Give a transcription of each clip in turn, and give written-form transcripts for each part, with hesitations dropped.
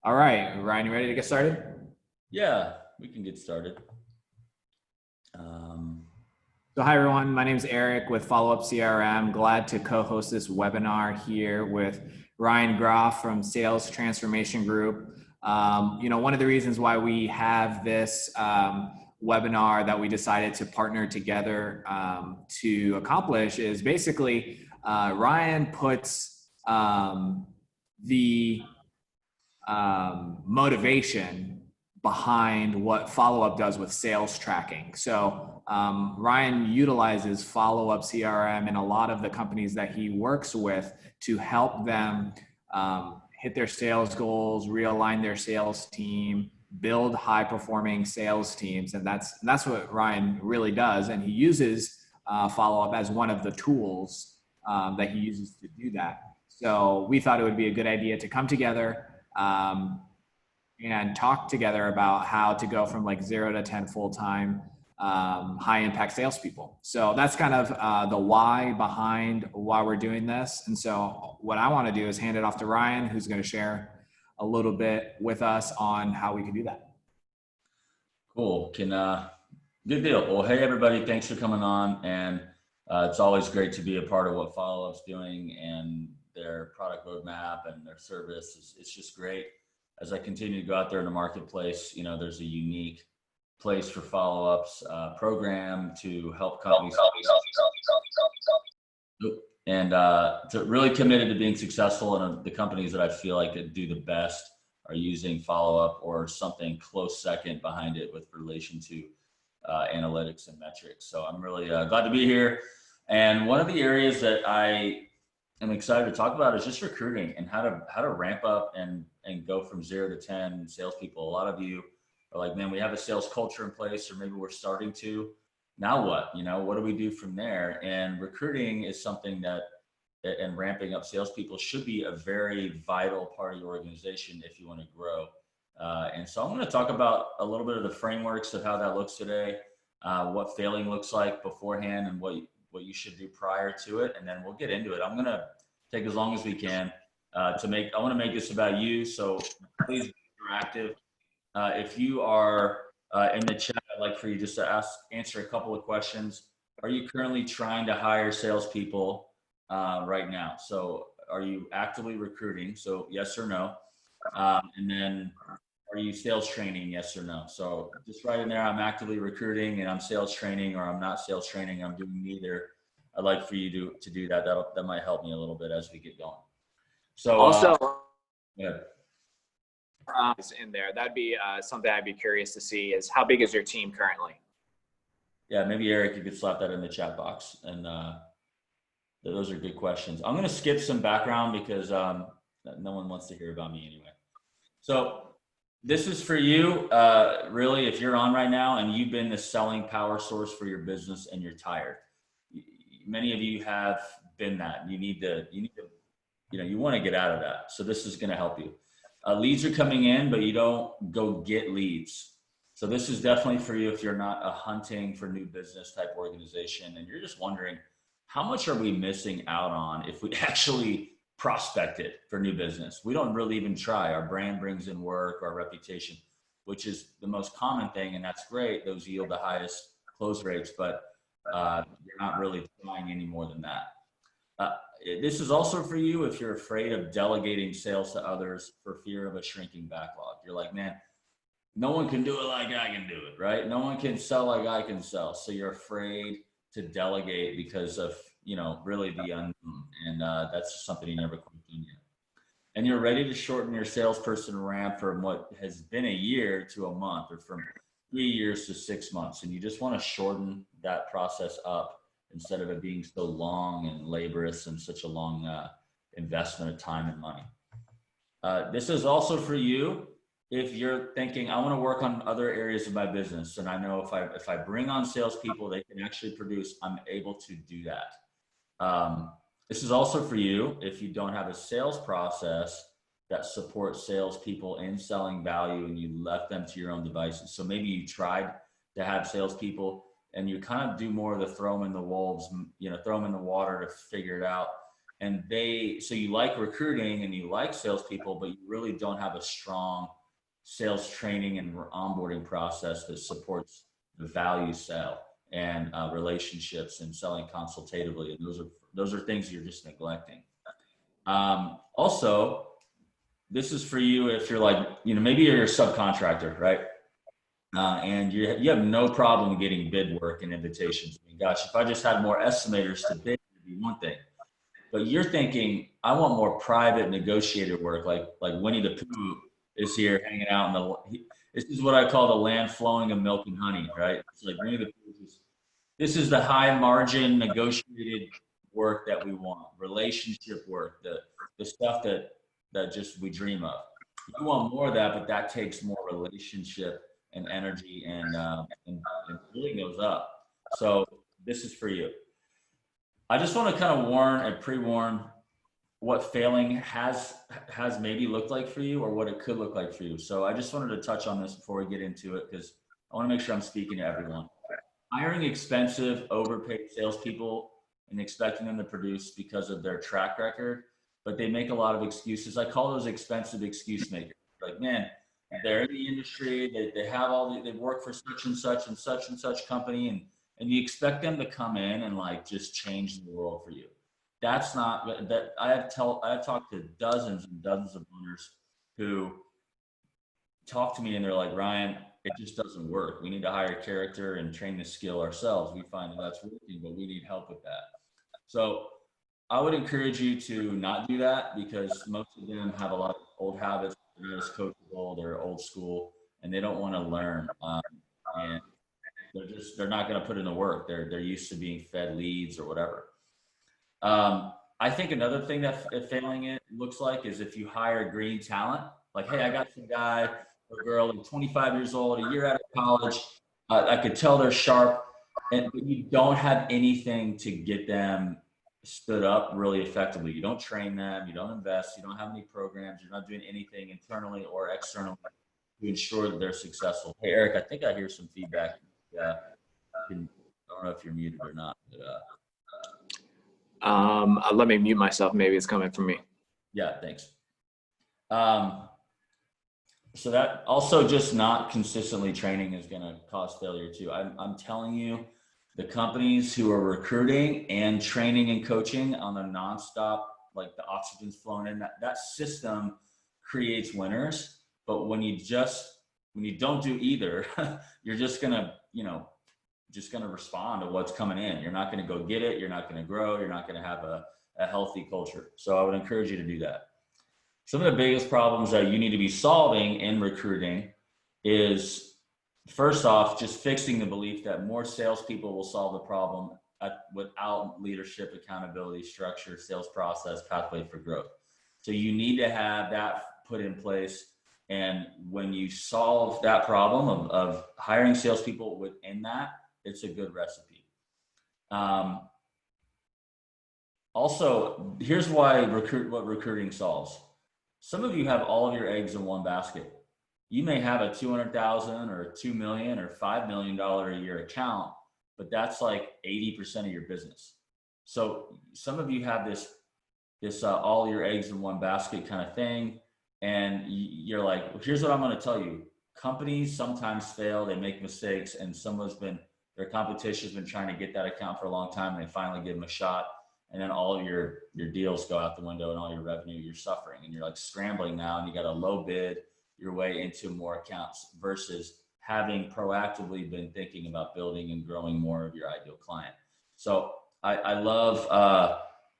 All right, Ryan, you ready to get started? Yeah, we can get started. So hi everyone, my name is Eric with Followup CRM. Glad to co-host this webinar here with Ryan Groth from Sales Transformation Group. One of the reasons why we have this webinar that we decided to partner together to accomplish is basically Ryan puts the motivation behind what Followup does with sales tracking. So Ryan utilizes Followup CRM in a lot of the companies that he works with to help them hit their sales goals, realign their sales team, build high-performing sales teams, and that's what Ryan really does. And he uses Followup as one of the tools that he uses to do that. So we thought it would be a good idea to come together and talk together about how to go from like 0 to 10 full-time high impact salespeople. So that's kind of the why behind why we're doing this. And so what I want to do is hand it off to Ryan, who's going to share a little bit with us on how we can do that. Cool. Good deal. Well, hey everybody, thanks for coming on. And it's always great to be a part of what Followup's doing and their product roadmap and their service. It's just great. As I continue to go out there in the marketplace, there's a unique place for Followup's program to help companies. And to really committed to being successful, and the companies that I feel like that do the best are using Followup or something close second behind it with relation to analytics and metrics. So I'm really glad to be here. And one of the areas that I am excited to talk about is just recruiting and how to ramp up and go from 0 to 10 salespeople. A lot of you are like, man, we have a sales culture in place, or maybe we're starting to. Now what? What do we do from there? And recruiting is something and ramping up salespeople should be a very vital part of your organization if you want to grow. And so I'm going to talk about a little bit of the frameworks of how that looks today, what failing looks like beforehand, and what you should do prior to it, and then we'll get into it. I'm going to take as long as we can I want to make this about you, so please be interactive. If you are in the chat, I'd like for you just to answer a couple of questions. Are you currently trying to hire salespeople right now? So are you actively recruiting? So yes or no. And then are you sales training? Yes or no. So just write in there, I'm actively recruiting and I'm sales training, or I'm not sales training, I'm doing neither. I'd like for you to do that. That might help me a little bit as we get going. So Also, yeah. In there, that'd be something I'd be curious to see is how big is your team currently? Yeah, maybe Eric, you could slap that in the chat box. And those are good questions. I'm going to skip some background because no one wants to hear about me anyway. So this is for you, really, if you're on right now and you've been the selling power source for your business and you're tired. Many of you have been that. You want to get out of that. So this is going to help you. Leads are coming in, but you don't go get leads. So this is definitely for you if you're not a hunting for new business type organization and you're just wondering, how much are we missing out on if we actually prospected for new business? We don't really even try. Our brand brings in work, our reputation, which is the most common thing, and that's great. Those yield the highest close rates, but you're not really trying any more than that. This is also for you if you're afraid of delegating sales to others for fear of a shrinking backlog. You're like, man, no one can do it like I can do it, right? No one can sell like I can sell. So you're afraid to delegate because of, really the unknown. And that's just something you never quite done yet. And you're ready to shorten your salesperson ramp from what has been a year to a month, or from 3 years to 6 months. And you just want to shorten that process up instead of it being so long and laborious and such a long investment of time and money. This is also for you if you're thinking, I want to work on other areas of my business, and I know if I bring on salespeople, they can actually produce, I'm able to do that. This is also for you if you don't have a sales process that supports salespeople in selling value and you left them to your own devices. So maybe you tried to have salespeople and you kind of do more of the throw them in the wolves, throw them in the water to figure it out. And so you like recruiting and you like salespeople, but you really don't have a strong sales training and onboarding process that supports the value sell and relationships and selling consultatively. And those are things you're just neglecting. Also, this is for you if you're like, maybe you're a subcontractor, right? And you have no problem getting bid work and invitations. I mean, gosh, if I just had more estimators to bid, it'd be one thing. But you're thinking, I want more private negotiated work, like Winnie the Pooh is here hanging out this is what I call the land flowing of milk and honey, right? It's like Winnie the Pooh. This is the high margin negotiated work that we want, relationship work, the stuff that just we dream of. You want more of that, but that takes more relationship and energy and building those up. So this is for you. I just want to kind of warn and pre-warn what failing has maybe looked like for you or what it could look like for you. So I just wanted to touch on this before we get into it because I want to make sure I'm speaking to everyone. Hiring expensive, overpaid salespeople and expecting them to produce because of their track record, but they make a lot of excuses. I call those expensive excuse makers. Like, man, they're in the industry, they have they work for such and such and such and such company, and you expect them to come in and like just change the world for you. That's not that. I have talked to dozens and dozens of owners who talk to me and they're like, Ryan, it just doesn't work. We need to hire character and train the skill ourselves. We find that that's working, but we need help with that. So I would encourage you to not do that because most of them have a lot of old habits. They're not as coachable, they're old school, and they don't want to learn. And they're not going to put in the work. They're used to being fed leads or whatever. I think another thing that failing it looks like is if you hire green talent, like, hey, I got some guy or girl, like 25 years old, a year out of college. I could tell they're sharp, but you don't have anything to get them stood up really effectively. You don't train them, you don't invest, you don't have any programs, you're not doing anything internally or externally to ensure that they're successful. Hey, Eric, I think I hear some feedback. I don't know if you're muted or not. But, let me mute myself. Maybe it's coming from me. Yeah, thanks. So that also just not consistently training is going to cause failure too. I'm telling you, the companies who are recruiting and training and coaching on a nonstop, like the oxygen's flowing in, that system creates winners. But when you don't do either, you're just gonna respond to what's coming in. You're not gonna go get it. You're not gonna grow. You're not gonna have a healthy culture. So I would encourage you to do that. Some of the biggest problems that you need to be solving in recruiting is, first off, just fixing the belief that more salespeople will solve the problem without leadership, accountability, structure, sales process, pathway for growth. So you need to have that put in place. And when you solve that problem of hiring salespeople within that, it's a good recipe. Also, here's why what recruiting solves. Some of you have all of your eggs in one basket. You may have a $200,000 or $2 million or $5 million a year account, but that's like 80% of your business. So some of you have this all your eggs in one basket kind of thing. And you're like, well, here's what I'm going to tell you. Companies sometimes fail, they make mistakes, and their competition's been trying to get that account for a long time, and they finally give them a shot. And then all of your deals go out the window and all your revenue, you're suffering. And you're like scrambling now, and you got a low bid your way into more accounts versus having proactively been thinking about building and growing more of your ideal client. So I love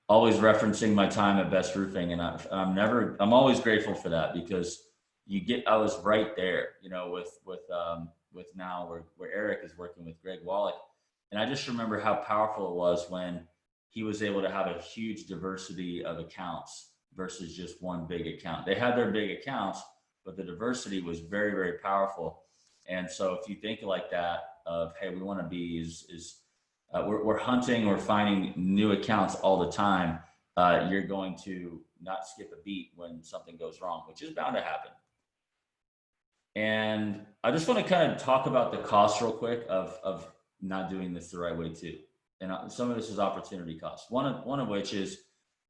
always referencing my time at Best Roofing, and I'm always grateful for that because I was right there, with now where Eric is working with Greg Wallach. And I just remember how powerful it was when he was able to have a huge diversity of accounts versus just one big account. They had their big accounts, but the diversity was very, very powerful. And so if you think like that of, hey, we want to be we're hunting or finding new accounts all the time, you're going to not skip a beat when something goes wrong, which is bound to happen. And I just want to kind of talk about the cost real quick of not doing this the right way too. And some of this is opportunity cost. One of which is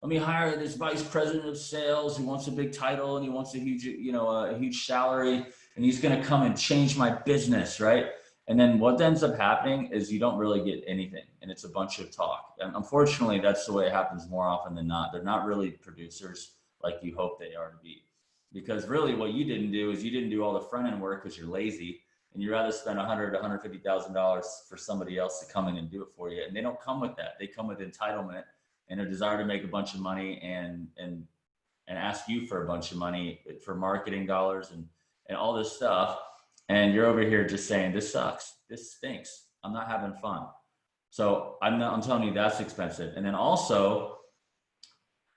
let me hire this vice president of sales who wants a big title and he wants a huge, a huge salary, and he's going to come and change my business, right? And then what ends up happening is you don't really get anything, and it's a bunch of talk. And unfortunately, that's the way it happens more often than not. They're not really producers like you hope they are to be. Because really what you didn't do is you didn't do all the front end work because you're lazy, and you'd rather spend $100,000 to $150,000 for somebody else to come in and do it for you. And they don't come with that. They come with entitlement and a desire to make a bunch of money and ask you for a bunch of money for marketing dollars and all this stuff. And you're over here just saying, this sucks. This stinks. I'm not having fun. So I'm telling you that's expensive. And then also,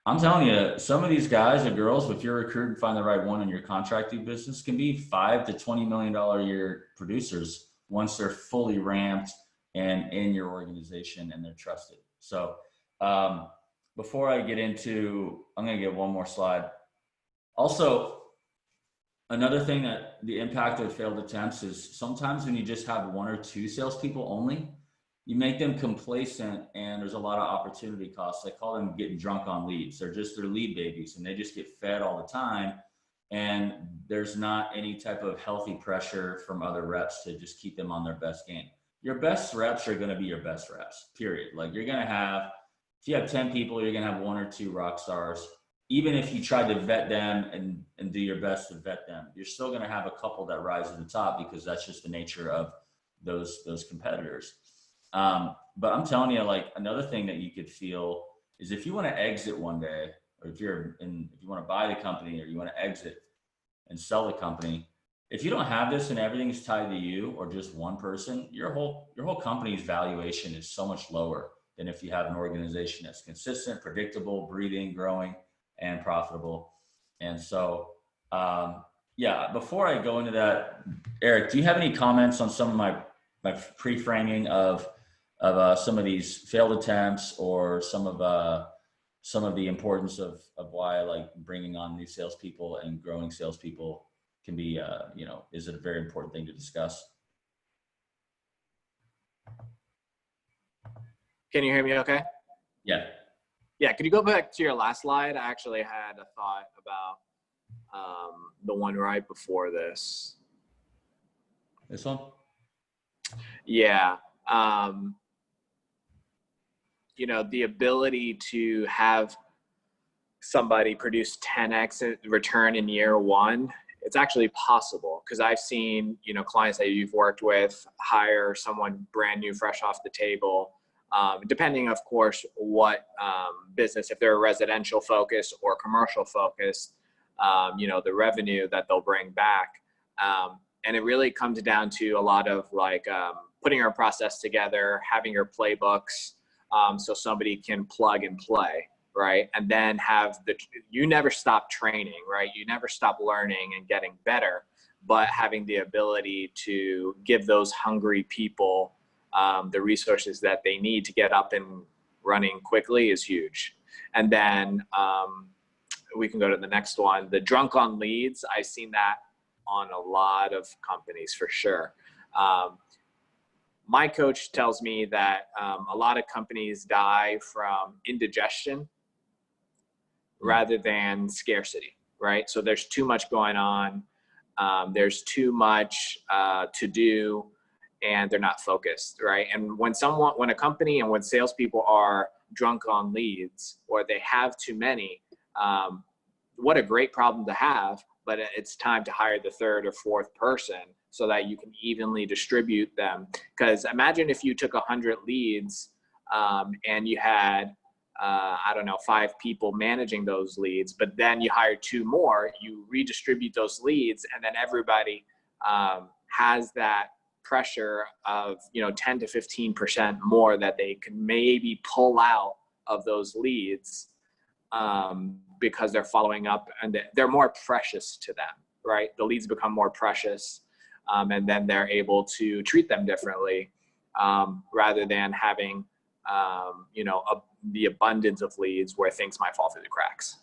I'm telling you, some of these guys and girls, if you're a recruiter and find the right one in your contracting business, can be $5 to $20 million a year producers once they're fully ramped and in your organization and they're trusted. So before I get into, I'm going to get one more slide. Also, another thing that the impact of failed attempts is sometimes when you just have one or two salespeople only, you make them complacent and there's a lot of opportunity costs. I call them getting drunk on leads. They're lead babies and they just get fed all the time. And there's not any type of healthy pressure from other reps to just keep them on their best game. Your best reps are going to be your best reps, period. Like you're going to have, if you have 10 people, you're going to have one or two rock stars. Even if you try to vet them and do your best to vet them, you're still going to have a couple that rise to the top because that's just the nature of those competitors. But I'm telling you, like another thing that you could feel is if you want to exit one day, or if you want to buy the company or you want to exit and sell the company, if you don't have this and everything's tied to you or just one person, your whole company's valuation is so much lower than if you have an organization that's consistent, predictable, breathing, growing, and profitable. And so, before I go into that, Eric, do you have any comments on some of my pre-framing of some of these failed attempts or some of the importance of why I like bringing on new salespeople and growing salespeople can be, is it a very important thing to discuss? Can you hear me okay? Yeah. Yeah, could you go back to your last slide? I actually had a thought about the one right before this. This one? Yeah. The ability to have somebody produce 10x return in year one, it's actually possible because I've seen, clients that you've worked with hire someone brand new, fresh off the table. Depending, of course, what business, if they're a residential focus or commercial focus, the revenue that they'll bring back. And it really comes down to a lot of putting our process together, having your playbooks so somebody can plug and play, right? And then you never stop training, right? You never stop learning and getting better, but having the ability to give those hungry people the resources that they need to get up and running quickly is huge. And then we can go to the next one. The drunk on leads, I've seen that on a lot of companies for sure. My coach tells me that a lot of companies die from indigestion rather than scarcity, right? So there's too much going on. There's too much to do, and they're not focused, right? And when a company and when salespeople are drunk on leads or they have too many, what a great problem to have, but it's time to hire the third or fourth person so that you can evenly distribute them. Because imagine if you took 100 leads and you had, 5 people managing those leads, but then you hire 2 more, you redistribute those leads, and then everybody has that pressure of 10 to 15% more that they can maybe pull out of those leads because they're following up and they're more precious to them, right? The leads become more precious, and then they're able to treat them differently rather than having the abundance of leads where things might fall through the cracks.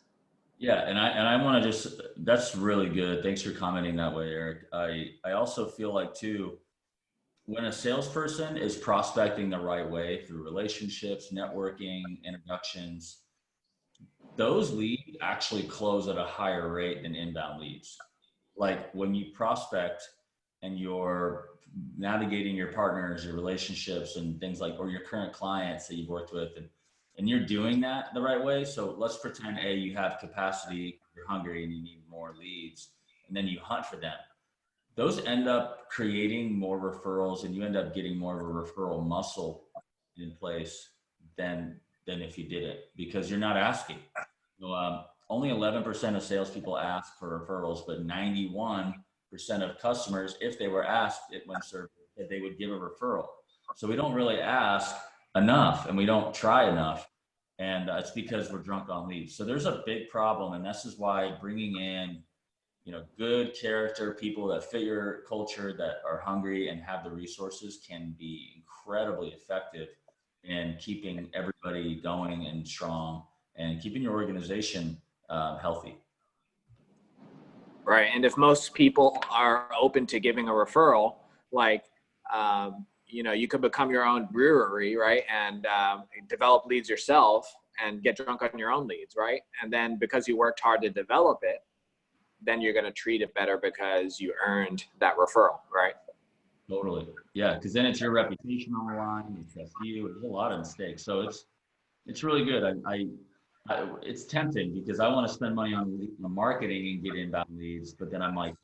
Yeah, and I want to that's really good. Thanks for commenting that way, Eric. I also feel like too, when a salesperson is prospecting the right way through relationships, networking, introductions, those leads actually close at a higher rate than inbound leads. Like when you prospect and you're navigating your partners, your relationships and things like, or your current clients that you've worked with, and you're doing that the right way. So let's pretend you have capacity, you're hungry and you need more leads, and then you hunt for them. Those end up creating more referrals, and you end up getting more of a referral muscle in place than if you didn't, because you're not asking. Only 11% of salespeople ask for referrals, but 91% of customers, if they were asked it when surveyed, that they would give a referral. So we don't really ask enough, and we don't try enough, and it's because we're drunk on leads. So there's a big problem, and this is why bringing in, good character people that fit your culture, that are hungry and have the resources, can be incredibly effective in keeping everybody going and strong and keeping your organization healthy. Right. And if most people are open to giving a referral, like, you could become your own brewery, right? And develop leads yourself and get drunk on your own leads, right? And then because you worked hard to develop it, then you're going to treat it better because you earned that referral, right? Totally. Yeah. Because then it's your reputation on the line. It's just you. There's a lot of mistakes. So it's really good. It's tempting because I want to spend money on marketing and get inbound leads, but then I'm like,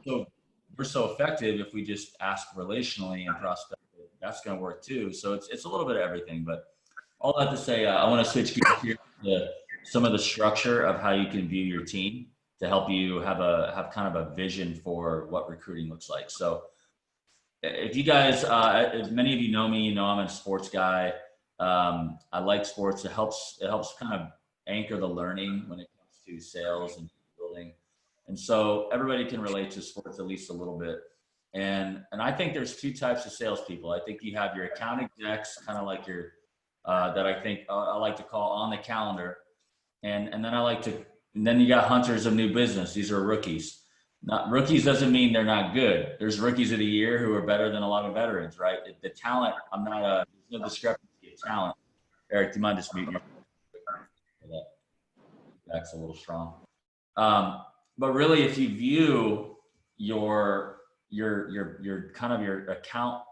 we're so effective if we just ask relationally and prospect. That's going to work too. So it's a little bit of everything. But all that to say, I want to switch gears here to some of the structure of how you can view your team to help you have kind of a vision for what recruiting looks like. So if you guys, if many of you know me, I'm a sports guy. I like sports. It helps kind of anchor the learning when it comes to sales and building. And so everybody can relate to sports at least a little bit. And I think there's two types of salespeople. I think you have your account execs, kind of like your, that I think I like to call on the calendar. And then you got hunters of new business. These are rookies. Not rookies doesn't mean they're not good. There's rookies of the year who are better than a lot of veterans, right? The talent, there's no discrepancy of talent. Eric, do you mind just muting your? That's a little strong. But really, if you view your kind of your account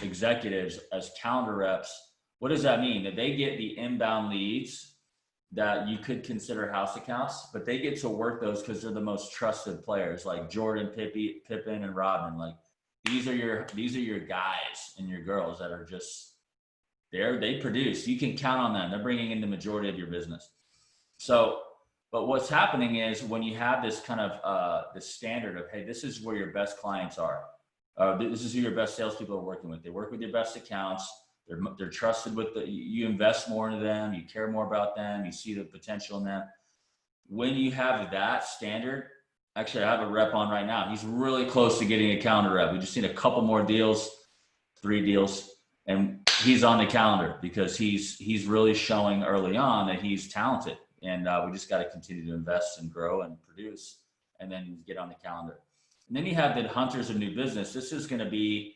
executives as calendar reps, what does that mean? That they get the inbound leads that you could consider house accounts, but they get to work those because they're the most trusted players, like Jordan, Pippen, and Rodman. Like these are your guys and your girls that are just there. They produce. You can count on them. They're bringing in the majority of your business. So, but what's happening is when you have this kind of the standard of, hey, this is where your best clients are. This is who your best salespeople are working with. They work with your best accounts. They're trusted with you invest more into them. You care more about them. You see the potential in them. When you have that standard, actually, I have a rep on right now. He's really close to getting a calendar rep. We just need a couple more deals, 3 deals, and he's on the calendar because he's really showing early on that he's talented. And we just got to continue to invest and grow and produce, and then get on the calendar. And then you have the hunters of new business. This is going to be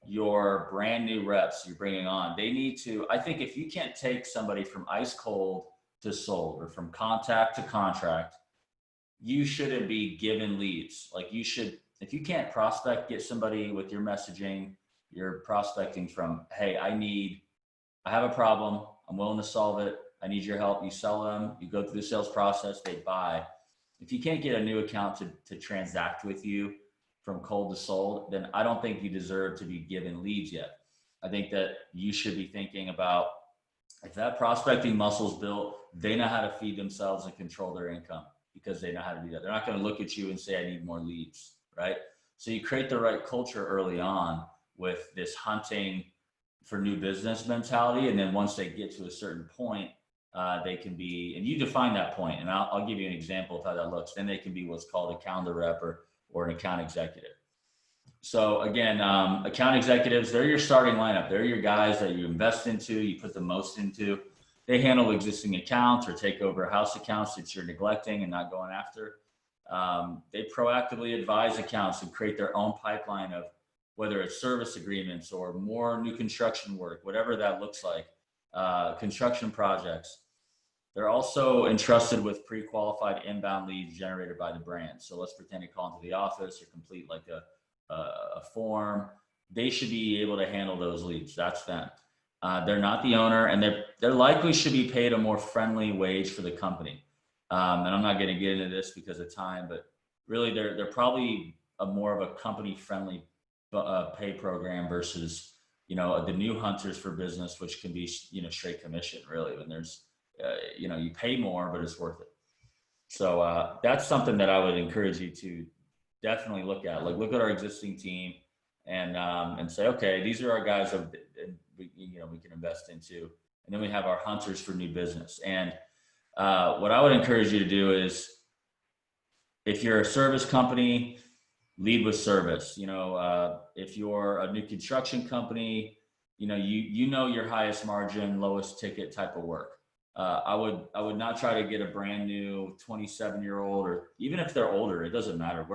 your brand new reps you're bringing on. They need to, I think if you can't take somebody from ice cold to sold or from contact to contract, you shouldn't be given leads. Like you should, if you can't prospect, get somebody with your messaging, you're prospecting from, hey, I have a problem. I'm willing to solve it. I need your help. You sell them, you go through the sales process, they buy. If you can't get a new account to transact with you from cold to sold, then I don't think you deserve to be given leads yet. I think that you should be thinking about if that prospecting muscle's built, they know how to feed themselves and control their income because they know how to do that. They're not going to look at you and say, I need more leads, right? So you create the right culture early on with this hunting for new business mentality. And then once they get to a certain point, they can be, and you define that point, and I'll give you an example of how that looks. Then they can be what's called a calendar rep or an account executive. So again, account executives, they're your starting lineup. They're your guys that you invest into, you put the most into. They handle existing accounts or take over house accounts that you're neglecting and not going after. They proactively advise accounts and create their own pipeline of whether it's service agreements or more new construction work, whatever that looks like, construction projects. They're also entrusted with pre-qualified inbound leads generated by the brand. So let's pretend you call into the office or complete like a form. They should be able to handle those leads. That's them. They're not the owner, and they're likely should be paid a more friendly wage for the company. And I'm not going to get into this because of time, but really they're probably a more of a company friendly pay program versus, you know, the new hunters for business, which can be, you know, straight commission really. When there's, you know, you pay more, but it's worth it. So that's something that I would encourage you to definitely look at. Like, look at our existing team and say, okay, these are our guys that we can invest into, and then we have our hunters for new business. And what I would encourage you to do is, if you're a service company, lead with service. You know, if you're a new construction company, you know your highest margin, lowest ticket type of work. I would not try to get a brand new 27-year-old, or even if they're older, it doesn't matter.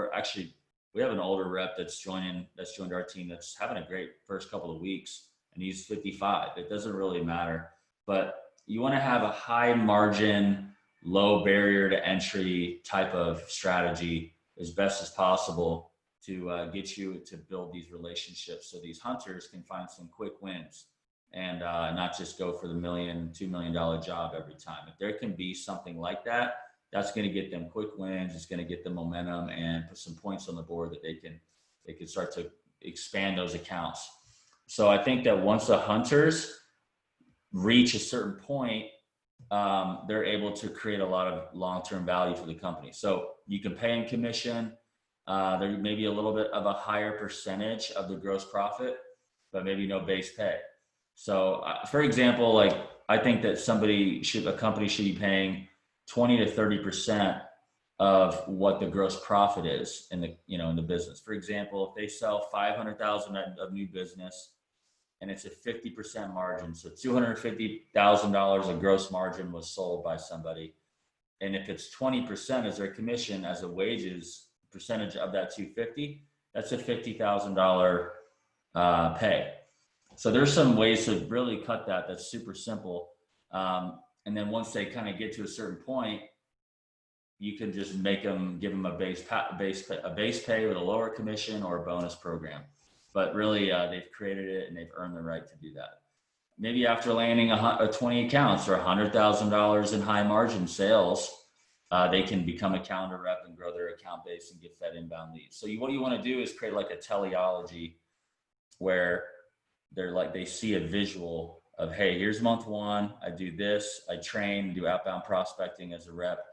We have an older rep that's joined our team that's having a great first couple of weeks, and he's 55. It doesn't really matter, but you want to have a high margin, low barrier to entry type of strategy as best as possible to get you to build these relationships, so these hunters can find some quick wins and not just go for the $1 million, $2 million job every time. If there can be something like that, that's going to get them quick wins. It's going to get them momentum and put some points on the board that they can start to expand those accounts. So I think that once the hunters reach a certain point, they're able to create a lot of long-term value for the company. So you can pay in commission. There may be a little bit of a higher percentage of the gross profit, but maybe no base pay. So for example, like, I think that a company should be paying 20 to 30% of what the gross profit is in the business. For example, if they sell 500,000 of new business and it's a 50% margin, so $250,000 of gross margin was sold by somebody. And if it's 20% as their commission, as a wages percentage of that 250, that's a $50,000 pay. So there's some ways to really cut that. That's super simple. And then once they kind of get to a certain point, you can just give them a base pay with a lower commission or a bonus program. But really, they've created it and they've earned the right to do that. Maybe after landing 20 accounts or $100,000 in high margin sales, they can become a calendar rep and grow their account base and get fed inbound leads. So what you want to do is create like a teleology where they see a visual of, hey, here's month one. I do this. I train, do outbound prospecting as a rep.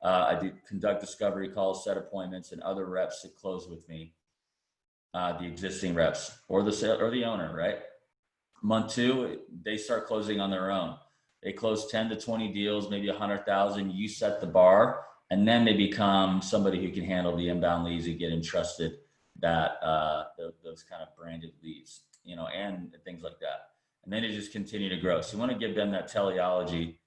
I do conduct discovery calls, set appointments, and other reps that close with me. The existing reps or the owner, right? Month two, they start closing on their own. They close 10 to 20 deals, maybe 100,000. You set the bar, and then they become somebody who can handle the inbound leads and get entrusted those kind of branded leads, and things like that. And then they just continue to grow. So you want to give them that teleology.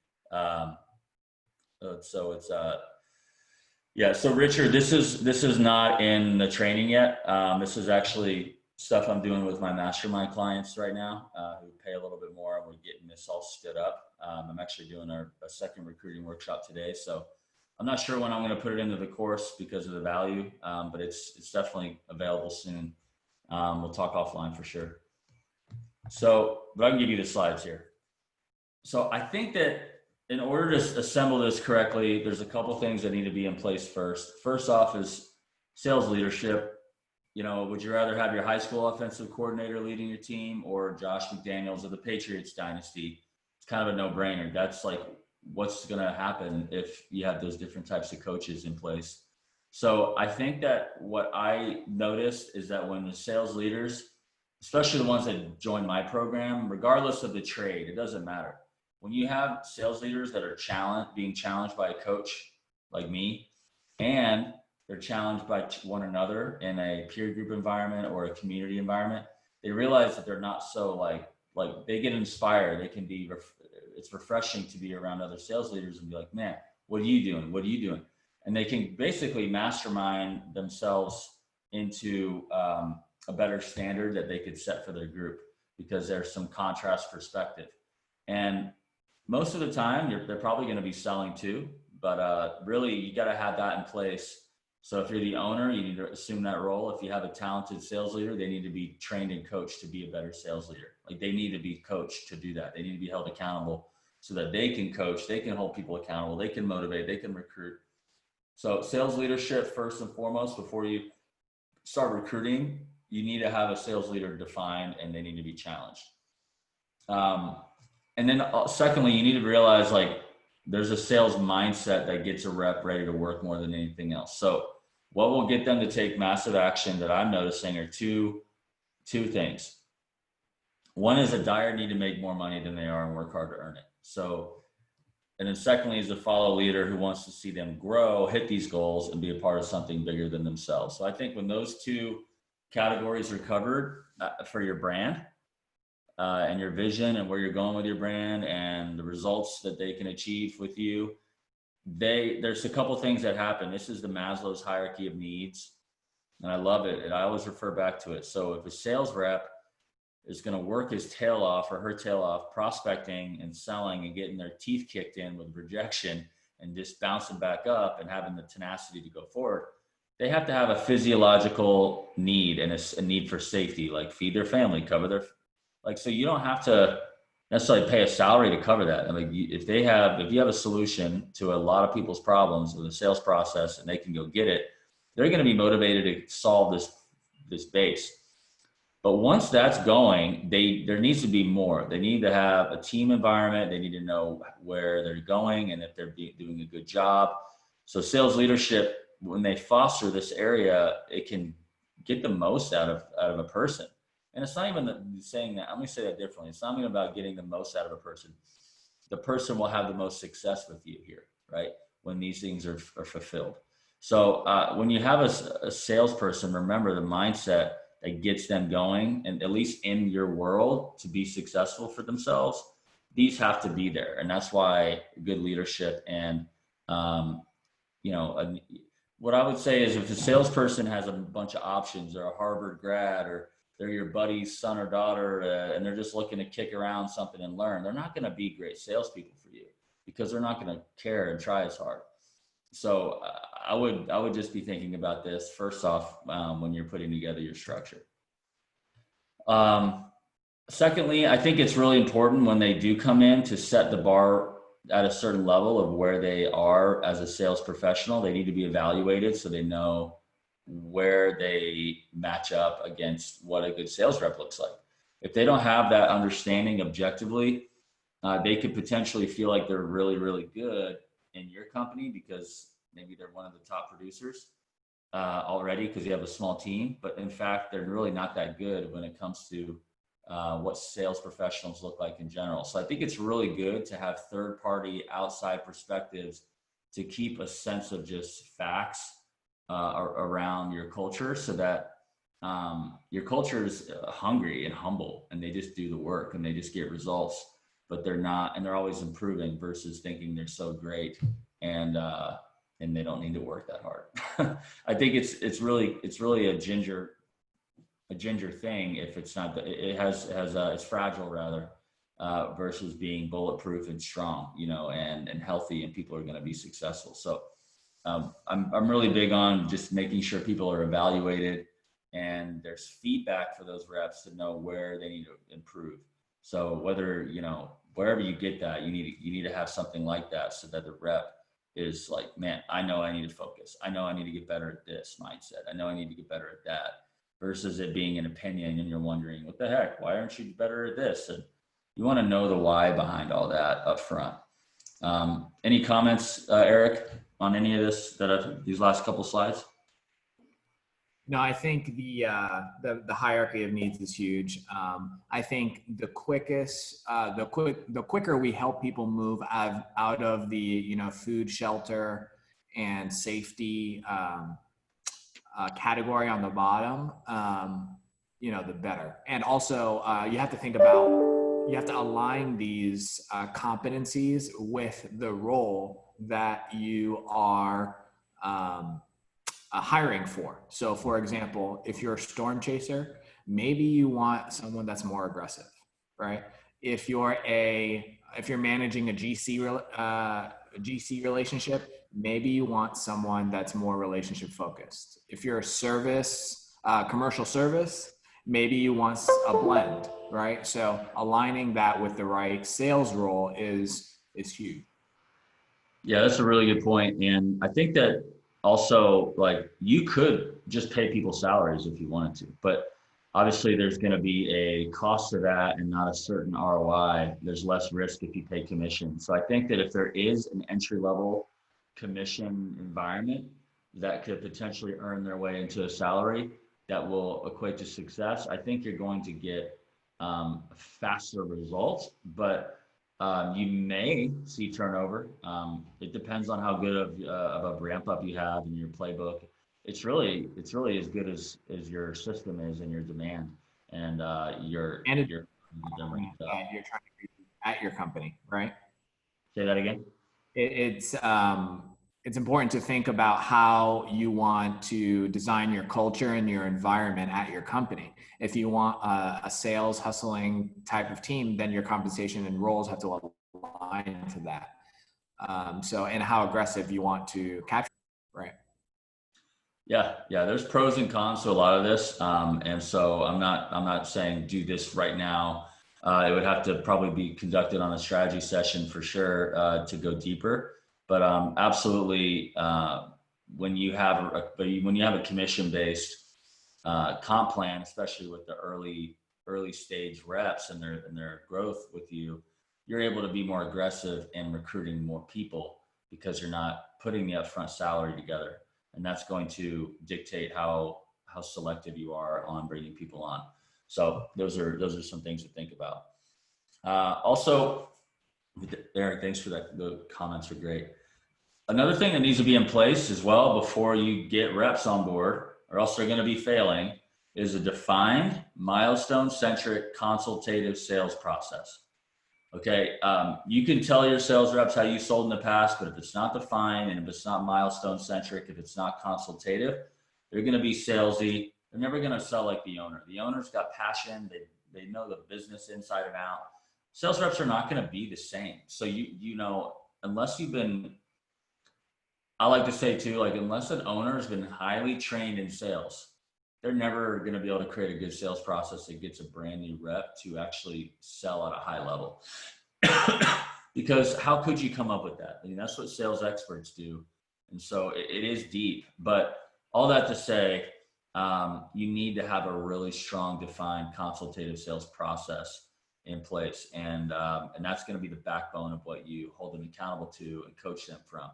So Richard, this is not in the training yet. This is actually stuff I'm doing with my mastermind clients right now, who pay a little bit more. We're getting this all stood up. I'm actually doing a second recruiting workshop today. So I'm not sure when I'm going to put it into the course because of the value, but it's definitely available soon. We'll talk offline for sure. But I can give you the slides here. So I think that in order to assemble this correctly, there's a couple things that need to be in place first. First off is sales leadership. Would you rather have your high school offensive coordinator leading your team or Josh McDaniels of the Patriots dynasty? It's kind of a no-brainer. That's like what's going to happen if you have those different types of coaches in place. So I think that what I noticed is that when the sales leaders, especially the ones that join my program, regardless of the trade, it doesn't matter. When you have sales leaders that are being challenged by a coach like me, and they're challenged by one another in a peer group environment or a community environment, they realize that they're not so like they get inspired. It's refreshing to be around other sales leaders and be like, man, what are you doing? What are you doing? And they can basically mastermind themselves into a better standard that they could set for their group because there's some contrast perspective. And most of the time they're probably going to be selling too, but really you got to have that in place. So if you're the owner, you need to assume that role. If you have a talented sales leader, they need to be trained and coached to be a better sales leader. Like they need to be coached to do that. They need to be held accountable so that they can coach, they can hold people accountable, they can motivate, they can recruit. So sales leadership, first and foremost, before you start recruiting, you need to have a sales leader defined and they need to be challenged. And then secondly, you need to realize like there's a sales mindset that gets a rep ready to work more than anything else. So what will get them to take massive action that I'm noticing are two things. One is a dire need to make more money than they are and work hard to earn it. So, and then secondly is a follow leader who wants to see them grow, hit these goals, and be a part of something bigger than themselves. So I think when those two categories are covered for your brand and your vision and where you're going with your brand and the results that they can achieve with you, there's a couple things that happen. This is the Maslow's hierarchy of needs, and I love it. And I always refer back to it. So if a sales rep is going to work his tail off or her tail off prospecting and selling and getting their teeth kicked in with rejection and just bouncing back up and having the tenacity to go forward, they have to have a physiological need and a need for safety, like feed their family, cover their, like, so you don't have to necessarily pay a salary to cover that. I mean, if you have a solution to a lot of people's problems with a sales process and they can go get it, they're going to be motivated to solve this base. But once that's going, there needs to be more. They need to have a team environment. They need to know where they're going and if they're doing a good job. So sales leadership, when they foster this area, it can get the most out of a person. And it's not even saying that, let me say that differently. It's not even about getting the most out of a person. The person will have the most success with you here, right? When these things are fulfilled. So when you have a salesperson, remember the mindset that gets them going, and at least in your world, to be successful for themselves, these have to be there. And that's why good leadership and, what I would say is if a salesperson has a bunch of options, they're a Harvard grad or they're your buddy's son or daughter, and they're just looking to kick around something and learn, they're not going to be great salespeople for you because they're not going to care and try as hard. So I would just be thinking about this first off when you're putting together your structure. Secondly, I think it's really important when they do come in to set the bar at a certain level of where they are as a sales professional. They need to be evaluated so they know where they match up against what a good sales rep looks like. If they don't have that understanding objectively, they could potentially feel like they're really, really good in your company because maybe they're one of the top producers already because you have a small team, but in fact, they're really not that good when it comes to what sales professionals look like in general. So I think it's really good to have third-party outside perspectives to keep a sense of just facts around your culture so that your culture is hungry and humble and they just do the work and they just get results, but they're not, and they're always improving versus thinking they're so great and they don't need to work that hard. I think it's really a ginger thing if it's not, it's fragile rather, versus being bulletproof and strong, and healthy, and people are going to be successful. So I'm really big on just making sure people are evaluated and there's feedback for those reps to know where they need to improve. So whether, wherever you get that, you need to have something like that so that the rep is like, man, I know I need to focus. I know I need to get better at this mindset. I know I need to get better at that, versus it being an opinion and you're wondering, what the heck, why aren't you better at this? And you want to know the why behind all that up front. Any comments, Eric, on any of this these last couple slides? No, I think the hierarchy of needs is huge. I think the quicker we help people move out of the food, shelter, and safety category on the bottom, the better. And also, you have to think about, you have to align these competencies with the role that you are hiring for. So for example, if you're a storm chaser, maybe you want someone that's more aggressive, right? If you're a if you're managing a GC relationship, maybe you want someone that's more relationship focused. If you're a service, commercial service, maybe you want a blend, right? So aligning that with the right sales role is huge. Yeah, that's a really good point. And I think that also, like, you could just pay people salaries if you wanted to, but obviously there's going to be a cost to that and not a certain ROI. There's less risk if you pay commission. So I think that if there is an entry level commission environment that could potentially earn their way into a salary that will equate to success, I think you're going to get faster results, but you may see turnover. It depends on how good of a ramp up you have in your playbook. It's really as good as your system is and your demand and your And your you're trying to be at your company, right? Say that again. It's important to think about how you want to design your culture and your environment at your company. If you want a sales hustling type of team, then your compensation and roles have to align to that. And how aggressive you want to capture, right? Yeah, there's pros and cons to a lot of this, and so I'm not saying do this right now. It would have to probably be conducted on a strategy session for sure to go deeper. But absolutely, when you have a commission based comp plan, especially with the early stage reps and their growth with you, you're able to be more aggressive in recruiting more people because you're not putting the upfront salary together. And that's going to dictate how selective you are on bringing people on. So those are some things to think about. Also, Eric, thanks for that. The comments are great. Another thing that needs to be in place as well before you get reps on board, or else they're going to be failing, is a defined milestone-centric consultative sales process. Okay, you can tell your sales reps how you sold in the past, but if it's not defined and if it's not milestone centric, if it's not consultative, they're going to be salesy. They're never going to sell like the owner. The owner's got passion. They know the business inside and out. Sales reps are not going to be the same. So you know, unless you've been, I like to say too, like unless an owner has been highly trained in sales, they're never going to be able to create a good sales process that gets a brand new rep to actually sell at a high level. Because how could you come up with that? I mean, that's what sales experts do. And so it is deep, but all that to say, you need to have a really strong defined consultative sales process in place. And that's going to be the backbone of what you hold them accountable to and coach them from.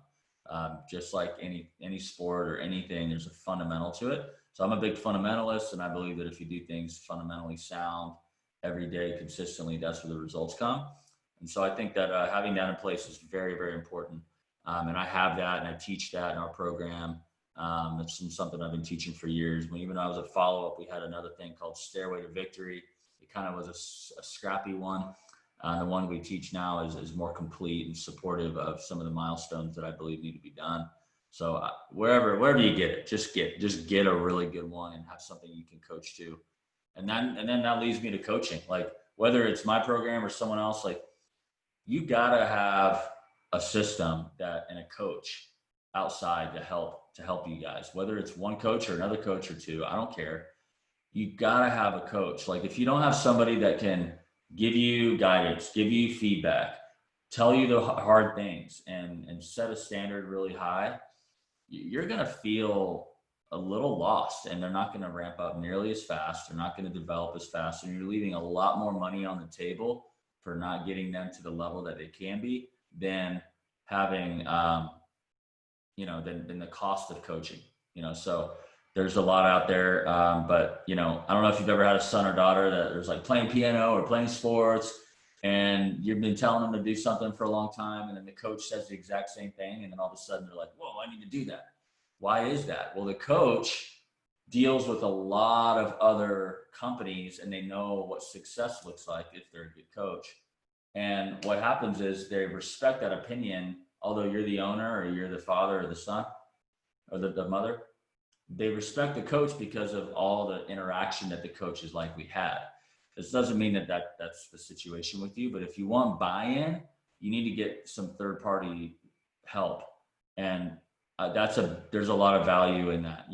Just like any sport or anything, there's a fundamental to it. So I'm a big fundamentalist, and I believe that if you do things fundamentally sound every day, consistently, that's where the results come. And so I think that having that in place is very, very important. And I have that, and I teach that in our program. It's something I've been teaching for years. Even when I was at Followup, we had another thing called Stairway to Victory. It kind of was a scrappy one. The one we teach now is more complete and supportive of some of the milestones that I believe need to be done. So wherever you get it, just get a really good one and have something you can coach to. And then that leads me to coaching. Like whether it's my program or someone else, like you gotta have a system and a coach outside to help you guys. Whether it's one coach or another coach or two, I don't care. You gotta have a coach. Like if you don't have somebody that can give you guidance, give you feedback, tell you the hard things, and set a standard really high, you're going to feel a little lost, and they're not going to ramp up nearly as fast. They're not going to develop as fast, and you're leaving a lot more money on the table for not getting them to the level that they can be than having, than the cost of coaching, so there's a lot out there. But, I don't know if you've ever had a son or daughter that there's like playing piano or playing sports, and you've been telling them to do something for a long time, and then the coach says the exact same thing, and then all of a sudden they're like, whoa, I need to do that. Why is that? Well, the coach deals with a lot of other companies, and they know what success looks like if they're a good coach. And what happens is they respect that opinion, although you're the owner or you're the father or the son or the mother. They respect the coach because of all the interaction that the coach has likely had. This doesn't mean that that's the situation with you, but if you want buy-in, you need to get some third-party help. And there's a lot of value in that,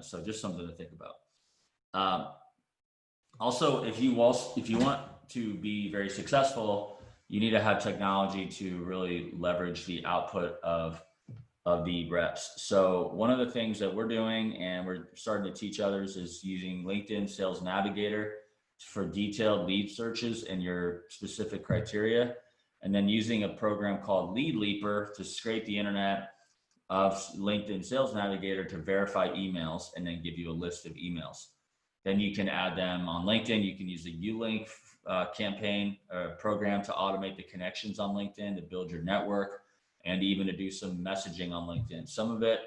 so just something to think about. Also, if you want to be very successful, you need to have technology to really leverage the output of the reps. So one of the things that we're doing, and we're starting to teach others, is using LinkedIn Sales Navigator for detailed lead searches and your specific criteria, and then using a program called Lead Leaper to scrape the internet of LinkedIn Sales Navigator to verify emails and then give you a list of emails. Then you can add them on LinkedIn. You can use a U-Link campaign program to automate the connections on LinkedIn to build your network, and even to do some messaging on LinkedIn. Some of it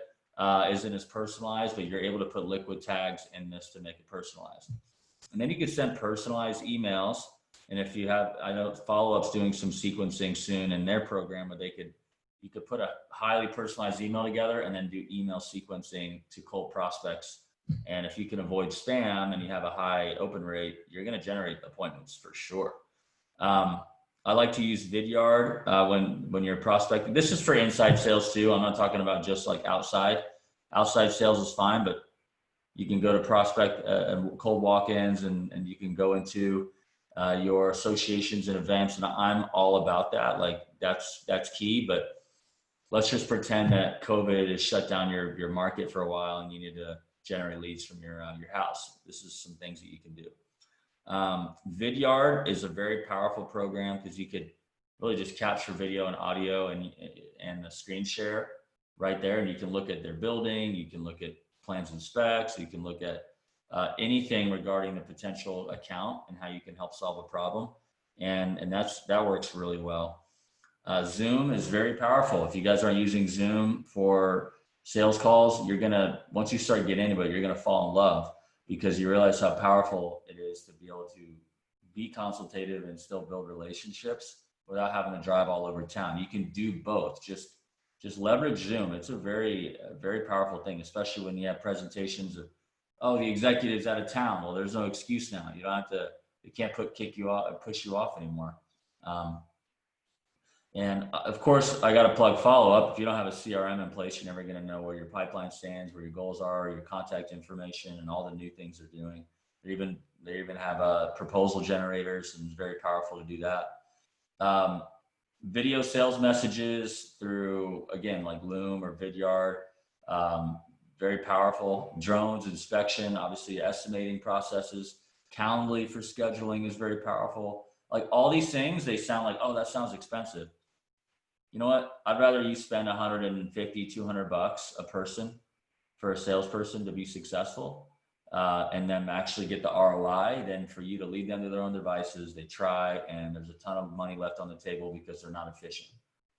isn't as personalized, but you're able to put liquid tags in this to make it personalized. And then you can send personalized emails. And if you have, I know Followup's doing some sequencing soon in their program where you could put a highly personalized email together and then do email sequencing to cold prospects. And if you can avoid spam and you have a high open rate, you're going to generate appointments for sure. I like to use Vidyard when you're prospecting. This is for inside sales too. I'm not talking about just like outside. Outside sales is fine, but you can go to prospect cold walk-ins, and you can go into your associations and events. And I'm all about that. Like that's key. But let's just pretend that COVID has shut down your market for a while and you need to generate leads from your house. This is some things that you can do. Vidyard is a very powerful program because you could really just capture video and audio and the screen share right there. And you can look at their building, you can look at plans and specs, you can look at anything regarding the potential account and how you can help solve a problem. And that works really well. Zoom is very powerful. If you guys aren't using Zoom for sales calls, once you start getting into it, you're going to fall in love, because you realize how powerful it is to be able to be consultative and still build relationships without having to drive all over town. You can do both. Just leverage Zoom. It's a very, very powerful thing, especially when you have presentations of, the executive's out of town. Well, there's no excuse now. You don't have to, they can't kick you off, push you off anymore. And of course, I got to plug Followup. If you don't have a CRM in place, you're never going to know where your pipeline stands, where your goals are, your contact information, and all the new things they're doing. They even have proposal generators, and it's very powerful to do that. Video sales messages through, again, like Loom or Vidyard, very powerful. Drones, inspection, obviously estimating processes. Calendly for scheduling is very powerful. Like all these things, they sound like, that sounds expensive. You know what? I'd rather you spend $150, $200 a person for a salesperson to be successful, and then actually get the ROI than for you to lead them to their own devices. They try, and there's a ton of money left on the table because they're not efficient.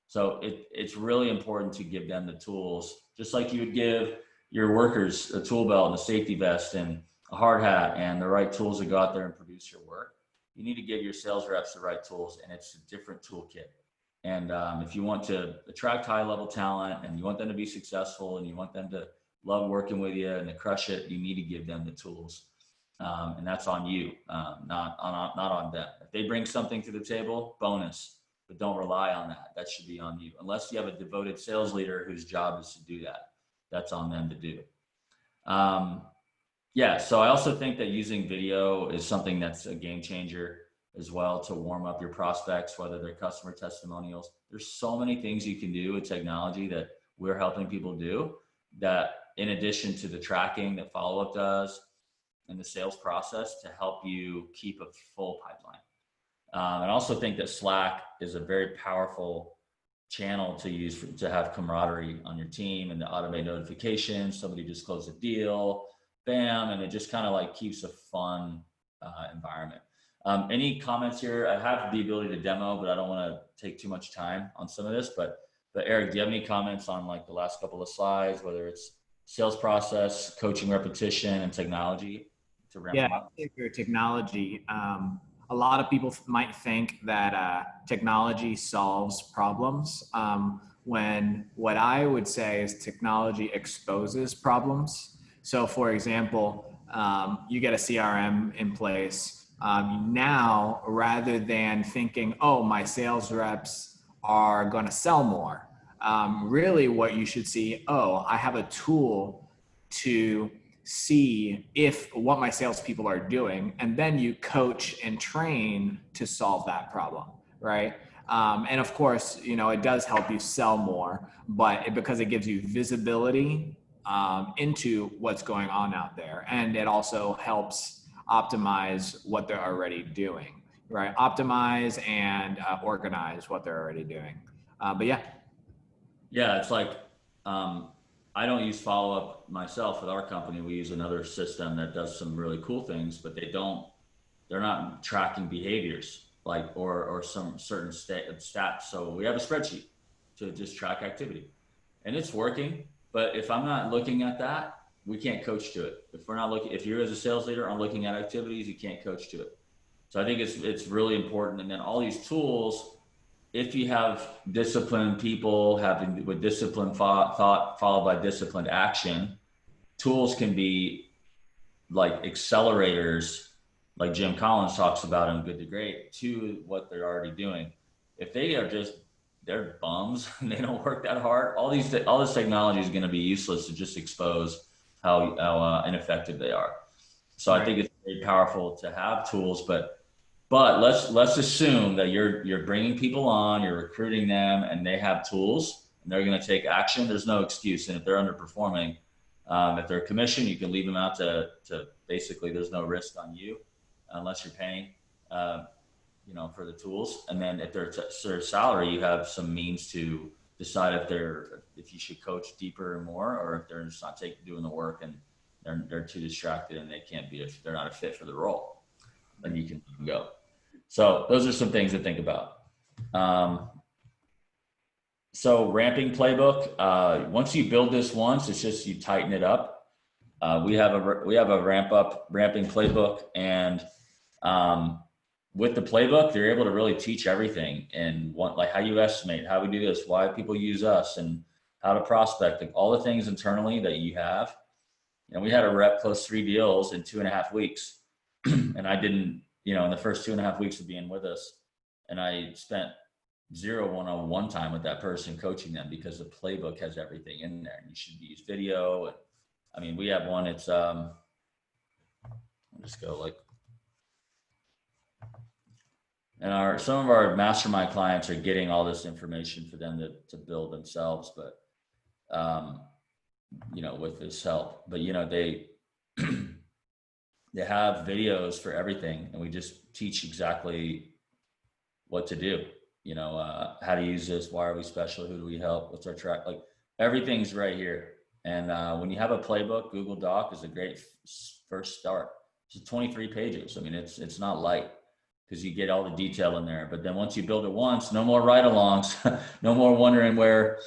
So it's really important to give them the tools, just like you would give your workers a tool belt and a safety vest and a hard hat and the right tools to go out there and produce your work. You need to give your sales reps the right tools, and it's a different toolkit. And if you want to attract high-level talent and you want them to be successful and you want them to love working with you and to crush it, you need to give them the tools. And that's on you, not on them. If they bring something to the table, bonus, but don't rely on that. That should be on you. Unless you have a devoted sales leader whose job is to do that. That's on them to do. So I also think that using video is something that's a game changer as well to warm up your prospects, whether they're customer testimonials. There's so many things you can do with technology that we're helping people do, that in addition to the tracking that Followup does and the sales process, to help you keep a full pipeline. I also think that Slack is a very powerful channel to use to have camaraderie on your team and to automate notifications. Somebody just closed a deal, bam, and it just kind of like keeps a fun environment. Any comments here? I have the ability to demo, but I don't want to take too much time on some of this. But Eric, do you have any comments on like the last couple of slides, whether it's sales process, coaching repetition, and technology to ramp them up? I think for technology, a lot of people might think that technology solves problems, when what I would say is technology exposes problems. So for example, you get a CRM in place. Now, rather than thinking, my sales reps are going to sell more. Really what you should see, oh, I have a tool to see if what my salespeople are doing, and then you coach and train to solve that problem, right? And of course, you know, it does help you sell more, but because it gives you visibility into what's going on out there, and it also helps optimize what they're already doing, right? Optimize and organize what they're already doing. But yeah. Yeah, it's like I don't use Followup myself with our company. We use another system that does some really cool things, but they're not tracking behaviors like or some certain stats. So we have a spreadsheet to just track activity, and it's working. But if I'm not looking at that, we can't coach to it. If we're not looking, if you as a sales leader aren't looking at activities, you can't coach to it. So I think it's really important. And then all these tools, if you have disciplined people having with disciplined thought followed by disciplined action, tools can be like accelerators, like Jim Collins talks about in Good to Great, to what they're already doing. If they are just, they're bums and they don't work that hard, all this technology is going to be useless to just expose how ineffective they are. So I think it's very powerful to have tools, but let's assume that you're bringing people on, you're recruiting them, and they have tools and they're going to take action. There's no excuse. And if they're underperforming, if they're commissioned, you can leave them out to basically there's no risk on you unless you're paying, for the tools. And then if they're their salary, you have some means to decide if you should coach deeper and more, or if they're just not doing the work and they're too distracted and they're not a fit for the role, then you can go. So those are some things to think about. So ramping playbook, once you build this once, it's just you tighten it up. We have a ramping playbook, and with the playbook, they're able to really teach everything, and like how you estimate, how we do this, why people use us, and how to prospect, like all the things internally that you have. We had a rep close 3 deals in 2.5 weeks, and I didn't, in the first 2.5 weeks of being with us, and I spent 0 one-on-one time with that person coaching them because the playbook has everything in there. And you should use video. And I mean, we have one, it's, I'll just go like, and some of our mastermind clients are getting all this information for them to build themselves, but, with this help, but, they, they have videos for everything, and we just teach exactly what to do. How to use this, why are we special, who do we help, what's our track, like everything's right here. And when you have a playbook, Google Doc is a great first start. It's 23 pages. I mean, it's not light because you get all the detail in there. But then once you build it once, no more ride-alongs, no more wondering where,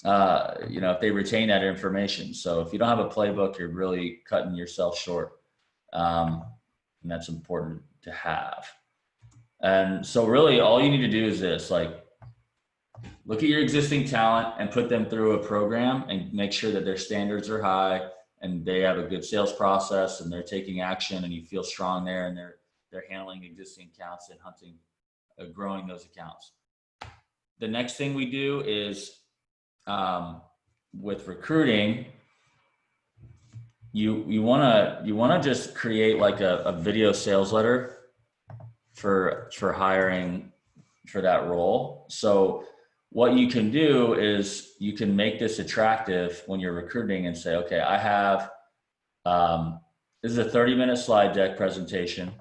if they retain that information. So if you don't have a playbook, you're really cutting yourself short. And that's important to have. And so really all you need to do is this, like, look at your existing talent and put them through a program and make sure that their standards are high and they have a good sales process and they're taking action and you feel strong there, and they're handling existing accounts and hunting, growing those accounts. The next thing we do is with recruiting, you want to just create like a video sales letter for hiring for that role. So what you can do is you can make this attractive when you're recruiting and say, okay, I have, this is a 30-minute slide deck presentation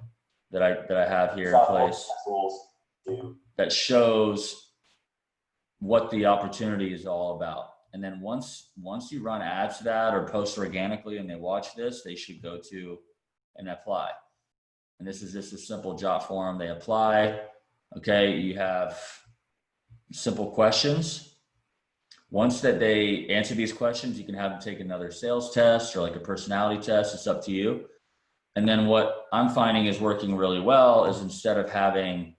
that I have here in place that shows what the opportunity is all about. And then once you run ads to that or post organically and they watch this, they should go to and apply. And this is just a simple jot form. They apply. Okay, you have simple questions. Once that they answer these questions, you can have them take another sales test or like a personality test. It's up to you. And then what I'm finding is working really well is instead of having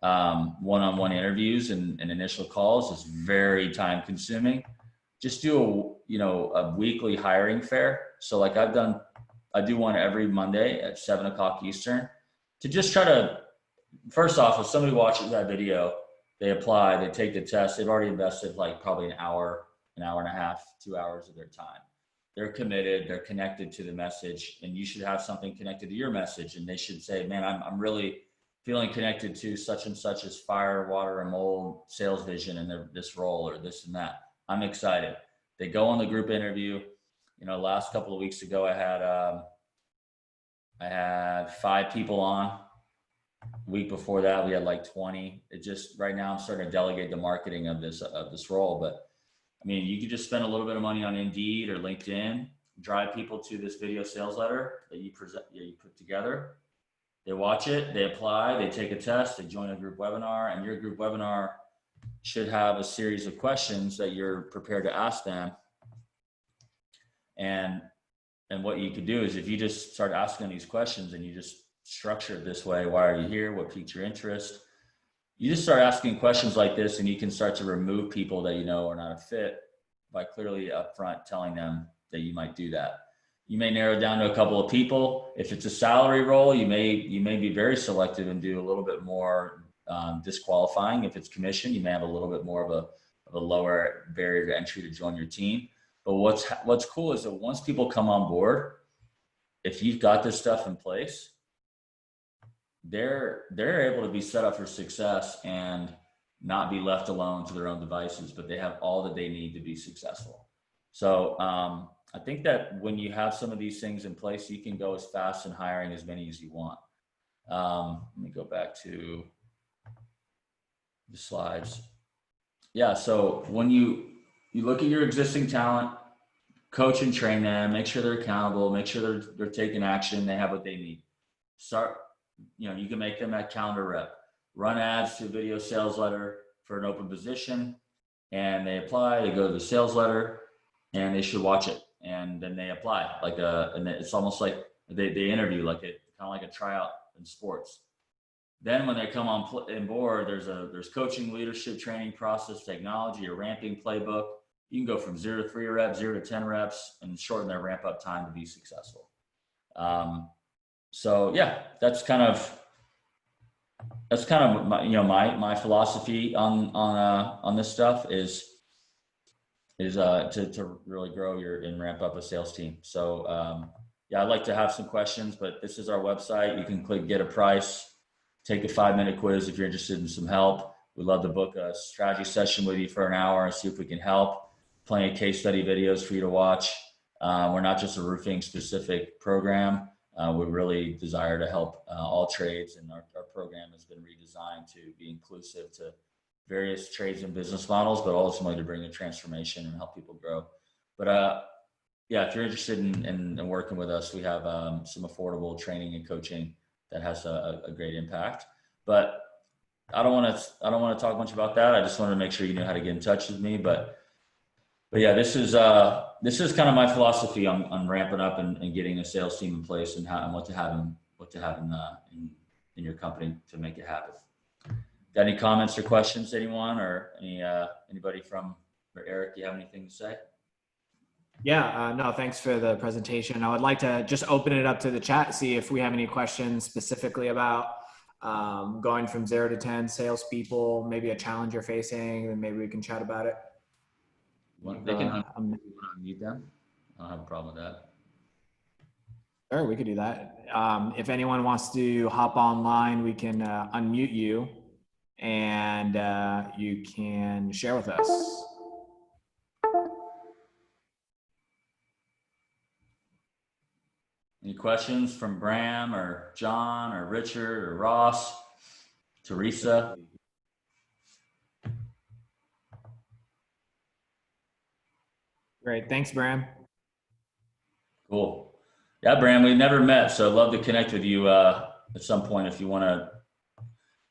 one-on-one interviews and initial calls, it's very time consuming. Just do a weekly hiring fair. So like I do one every Monday at 7 o'clock Eastern to just try to, first off, if somebody watches that video They apply, they take the test. They've already invested like probably an hour and a half, 2 hours of their time. They're committed, they're connected to the message, and you should have something connected to your message. And they should say, man, I'm really feeling connected to such and such as fire, water, and mold sales vision and this role or this and that. I'm excited. They go on the group interview. You know, last couple of weeks ago, I had 5 people on. Week before that, we had like 20. It just, right now I'm starting to delegate the marketing of this role. But I mean, you could just spend a little bit of money on Indeed or LinkedIn, drive people to this video sales letter that you put together. They watch it, they apply, they take a test, they join a group webinar, and your group webinar should have a series of questions that you're prepared to ask them. And what you could do is, if you just start asking these questions and you just structure it this way, why are you here? What piqued your interest? You just start asking questions like this, and you can start to remove people that you know are not a fit by clearly upfront telling them that you might do that. You may narrow down to a couple of people. If it's a salary role, you may be very selective and do a little bit more disqualifying. If it's commission, you may have a little bit more of a lower barrier to entry to join your team. But what's cool is that once people come on board, if you've got this stuff in place, they're able to be set up for success and not be left alone to their own devices, but they have all that they need to be successful. So I think that when you have some of these things in place, you can go as fast in hiring as many as you want. Let me go back to the slides. Yeah, so when you look at your existing talent, coach and train them, make sure they're accountable, make sure they're taking action, they have what they need. You can make them that calendar rep. Run ads to a video sales letter for an open position, and they apply, they go to the sales letter, and they should watch it. And then they apply, and it's almost like they interview, kind of like a tryout in sports. Then when they come on board, there's coaching, leadership, training, process, technology, a ramping playbook. You can go from 0 to 3 reps, 0 to 10 reps, and shorten their ramp up time to be successful. So yeah, that's kind of my philosophy on this stuff is to really grow and ramp up a sales team. So yeah, I'd like to have some questions, but this is our website. You can click get a price, take a 5-minute quiz if you're interested in some help. We'd love to book a strategy session with you for an hour and see if we can help. Plenty of case study videos for you to watch. We're not just a roofing specific program. We really desire to help all trades, and our program has been redesigned to be inclusive to various trades and business models, but ultimately to bring a transformation and help people grow. But yeah, if you're interested in working with us, we have some affordable training and coaching that has a great impact. But I don't want to talk much about that. I just wanted to make sure you know how to get in touch with me. But yeah, this is kind of my philosophy on ramping up and getting a sales team in place, and what to have in your company to make it happen. Got any comments or questions, anyone, or anybody or Eric, you have anything to say? Yeah, no, thanks for the presentation. I would like to just open it up to the chat, see if we have any questions specifically about going from 0 to 10 salespeople, maybe a challenge you're facing, and maybe we can chat about it. They can unmute them. I don't have a problem with that. Sure, we could do that. If anyone wants to hop online, we can unmute you, and you can share with us. Any questions from Bram or John or Richard or Ross, Teresa? Great, thanks, Bram. Cool. Yeah, Bram, we've never met, so I'd love to connect with you at some point. If you want to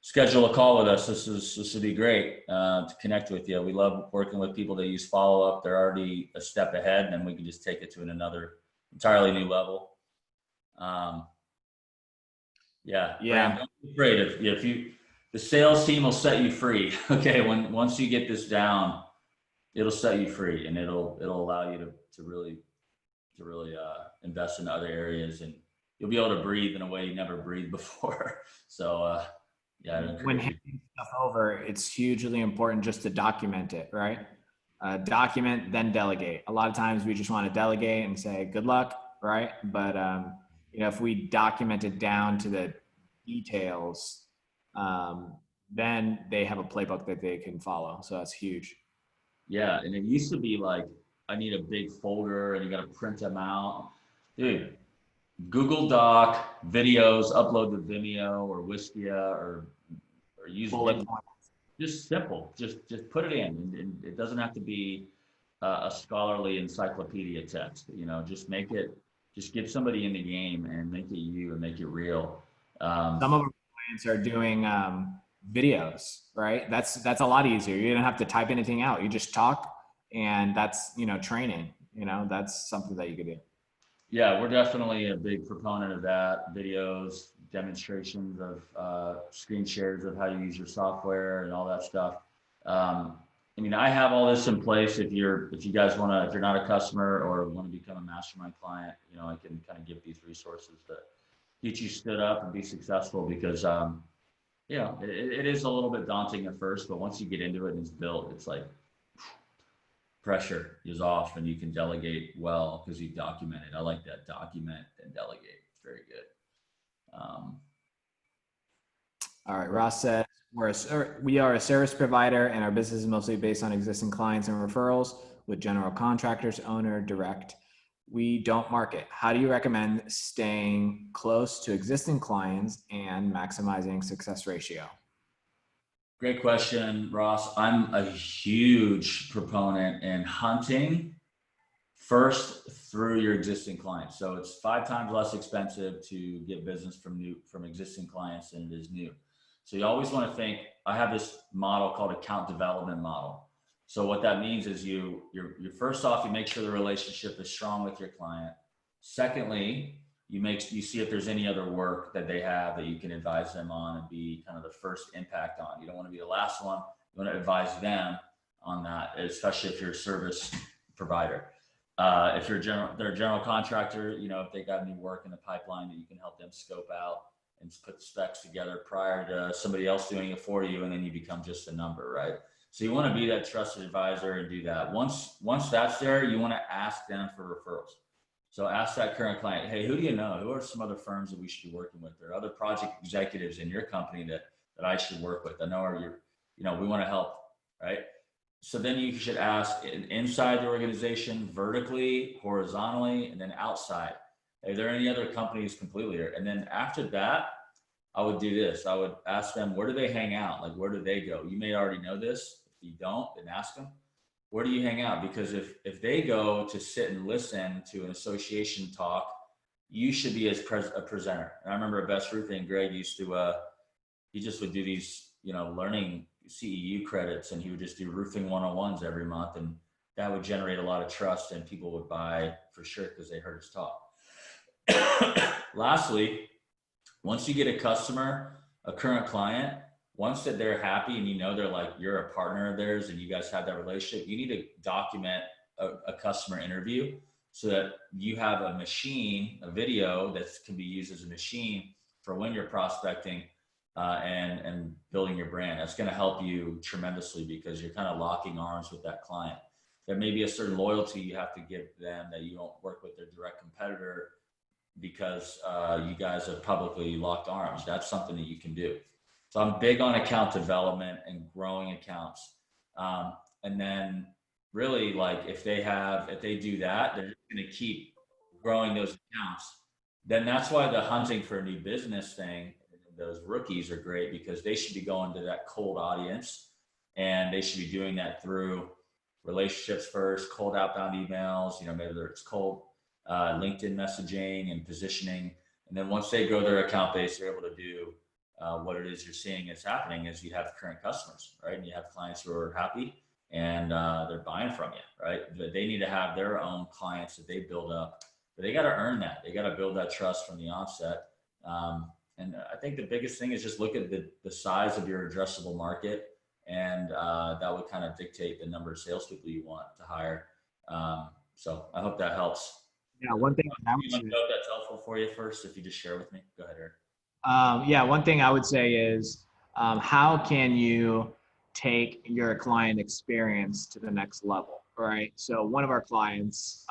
schedule a call with us, this would be great to connect with you. We love working with people that use Followup. They're already a step ahead, and then we can just take it to another entirely new level. Yeah. Bram, don't be afraid. If the sales team will set you free. Okay, once you get this down, it'll set you free, and it'll allow you to really invest in other areas, and you'll be able to breathe in a way you never breathed before. So Yeah, I'd When encourage you. handing stuff over, it's hugely important just to document it, right? Document, then delegate. A lot of times we just want to delegate and say, good luck, right? But, if we document it down to the details, then they have a playbook that they can follow. So that's huge. Yeah, and it used to be like, I need a big folder and you got to print them out. Dude, Google Doc, videos, upload to Vimeo or Wistia or use Bullet video. point. Just simple. Just put it in, and it doesn't have to be a scholarly encyclopedia text. Just make it. Just get somebody in the game and make it you and make it real. Some of our clients are doing videos, right? That's a lot easier. You don't have to type anything out. You just talk, and that's training. That's something that you could do. Yeah, we're definitely a big proponent of that. Videos, demonstrations of screen shares of how you use your software and all that stuff. I have all this in place. If you guys want to, if you're not a customer or want to become a mastermind client, I can kind of give these resources to get you stood up and be successful because, it is a little bit daunting at first, but once you get into it and it's built, it's like pressure is off and you can delegate well because you document it. I like that, document and delegate. It's very good. All right, Ross said, we are a service provider and our business is mostly based on existing clients and referrals with general contractors, owner, direct. We don't market. How do you recommend staying close to existing clients and maximizing success ratio? Great question, Ross. I'm a huge proponent in hunting first through your existing clients. So it's 5 times less expensive to get business from existing clients than it is new. So you always want to think, I have this model called account development model. So what that means is you're first off, you make sure the relationship is strong with your client. Secondly, you see if there's any other work that they have that you can advise them on and be kind of the first impact on. You don't want to be the last one. You want to advise them on that, especially if you're a service provider. If they're a general contractor, if they got any work in the pipeline that you can help them scope out and put specs together prior to somebody else doing it for you, and then you become just a number, right? So you want to be that trusted advisor and do that. Once that's there, you want to ask them for referrals. So ask that current client, hey, who do you know? Who are some other firms that we should be working with? There are other project executives in your company that I should work with. I know we want to help, right? So then you should ask inside the organization, vertically, horizontally, and then outside. Are there any other companies completely? And then after that, I would do this. I would ask them, where do they hang out? Like, where do they go? You may already know this. If you don't, then ask them, where do you hang out? Because if they go to sit and listen to an association talk, you should be as a presenter. And I remember at Best Roofing, Greg used to, he just would do these, learning CEU credits, and he would just do roofing 101s every month. And that would generate a lot of trust and people would buy for sure because they heard his talk. Lastly, once you get a customer, a current client, once that they're happy and they're like, you're a partner of theirs and you guys have that relationship, you need to document a customer interview so that you have a machine, a video that can be used as a machine for when you're prospecting and building your brand. That's going to help you tremendously because you're kind of locking arms with that client. There may be a certain loyalty you have to give them that you don't work with their direct competitor because you guys have publicly locked arms. That's something that you can do. So I'm big on account development and growing accounts. And then really if they do that, they're going to keep growing those accounts. Then that's why the hunting for a new business thing, those rookies are great because they should be going to that cold audience and they should be doing that through relationships first, cold outbound emails, maybe it's cold LinkedIn messaging and positioning. And then once they grow their account base, they're able to do what it is you're seeing is happening is you have current customers, right? And you have clients who are happy and they're buying from you, right? But they need to have their own clients that they build up, but they got to earn that. They got to build that trust from the onset. And I think the biggest thing is just look at the size of your addressable market, and that would kind of dictate the number of salespeople you want to hire. So I hope that helps. Yeah, one thing I you want to know if that's helpful for you first, if you just share with me. Go ahead, Eric. one thing I would say is how can you take your client experience to the next level, right? So one of our clients,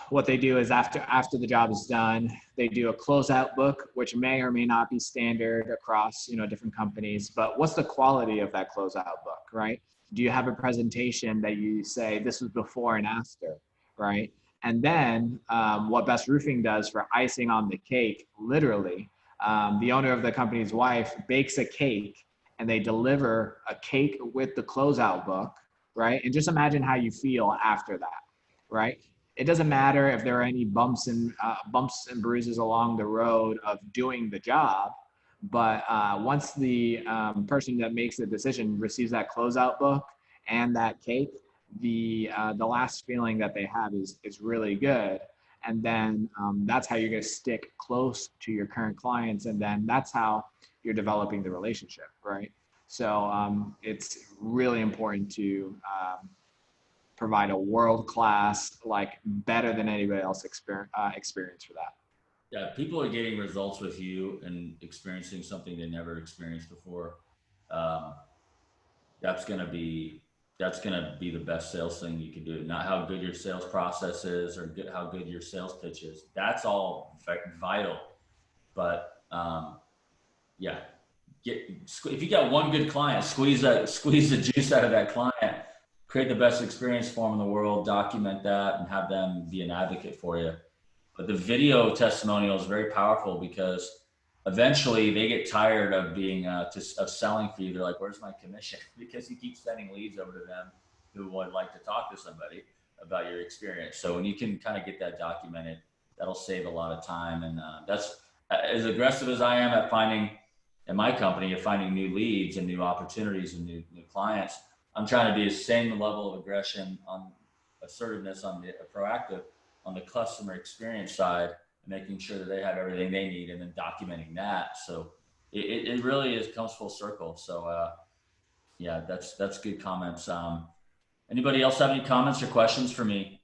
what they do is after the job is done, they do a closeout book, which may or may not be standard across different companies. But what's the quality of that closeout book, right? Do you have a presentation that you say this was before and after, right? And then what Best Roofing does for icing on the cake, literally, the owner of the company's wife bakes a cake and they deliver a cake with the closeout book, right? And just imagine how you feel after that, right? It doesn't matter if there are any bumps and bruises along the road of doing the job, but once the person that makes the decision receives that closeout book and that cake, the last feeling that they have is really good. And then that's how you're going to stick close to your current clients, and then that's how you're developing the relationship, right? So it's really important to provide a world-class, like better than anybody else experience for that. Yeah, people are getting results with you and experiencing something they never experienced before. That's gonna be the best sales thing you can do. Not how good your sales process is or how good your sales pitch is. That's all vital. But yeah, if you got one good client, squeeze the juice out of that client. Create the best experience for them in the world, document that, and have them be an advocate for you. But the video testimonial is very powerful because eventually they get tired of being of selling for you. They're like, "Where's my commission?" Because you keep sending leads over to them who would like to talk to somebody about your experience. So when you can kind of get that documented, that'll save a lot of time. And that's as aggressive as I am at finding in my company of finding new leads and new opportunities and new clients. I'm trying to be the same level of aggression on assertiveness on the proactive on the customer experience side, making sure that they have everything they need and then documenting that. So it really comes full circle. So yeah, that's good comments. Anybody else have any comments or questions for me?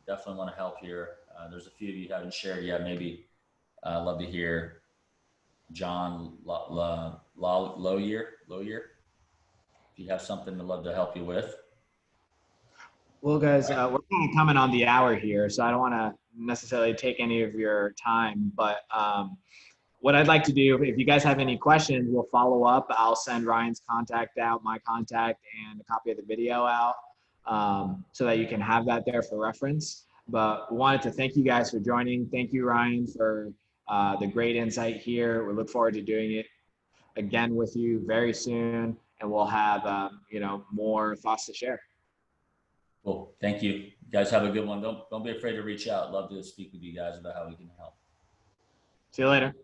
Definitely want to help here. There's a few of you haven't shared yet. Maybe love to hear John Lawyer. If you have something, I'd love to help you with. Well, guys, we're kind of coming on the hour here, so I don't want to necessarily take any of your time. But what I'd like to do, if you guys have any questions, we'll follow up. I'll send Ryan's contact out, my contact, and a copy of the video out so that you can have that there for reference. But wanted to thank you guys for joining. Thank you, Ryan, for the great insight here. We look forward to doing it again with you very soon, and we'll have more thoughts to share. Cool. Thank you. You guys have a good one. Don't be afraid to reach out. Love to speak with you guys about how we can help. See you later.